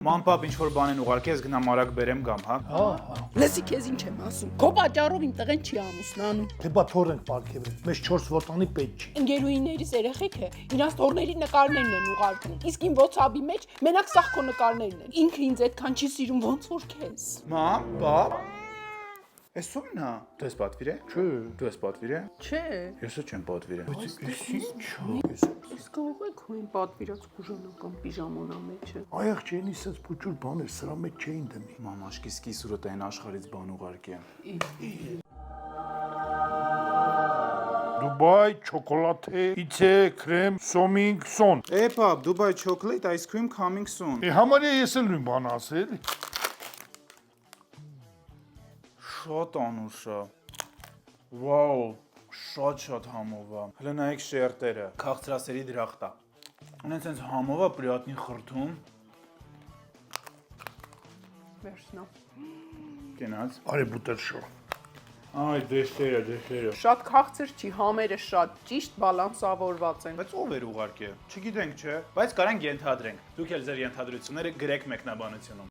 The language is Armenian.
Ման պապ ինչ որ բան են ուղարկես գնամ արագ բերեմ գամ, հա։ Լսի քեզ ինչ եմ ասում։ Քո պատճառով իմ տղեն չի ամուսնանում։ Թե բա թոր ենք պարգևել։ Մեզ 4 ոտանի պետք չի։ Ընկերուհիներիս երեխեքը իրանց թորների նկարներն են ուղարկում։ Իսկ իմ WhatsApp-ի մեջ մենակ սաղ քո նկարներն են։ Ինքը ինձ այդքան չի սիրում ոնց որ քեզ։ Ման պապ Էս ո՞ւմն է։ Դու ես պատվիր է։ Չէ, Դու ես պատվիր է։ Չէ։ Ես էլ չեմ պատվիր է։ Իսկ կարող եք քո այն պատվիրած կուժանական պիժամանա մեջը։ այեղ չենի սենց փոճուր բաներ սրա մեջ չէին դնի։ Մամաշկի սկիսուրը տեն աշխարից բան ուղարկի։ Դուբայ, չոկոլադե, իցե, քրեմ, սոմինգ, սոն։ Է պապ, Dubai chocolate ice cream coming soon։ Համարյա ես էլ նույն բանը ասել։ Շատ անուշ է։ Վաու, շատ համով է։ Հələ նայեք շերտերը, քաղցրասերի դրախտ է։ Ունեն sense համով է պրիատնի խրթում։ Վերջնա։ Կենաց։ Արի բուտերշո։ Այ դեշերը։ Շատ քաղցր չի, համերը շատ ճիշտ բալանսավորված են։ Բայց ով էր ուղարկել։ Չգիտենք, չէ, բայց կարանք ենթադրենք։ Դուք էլ ձեր ենթադրությունները գրեք մեկնաբանությունում։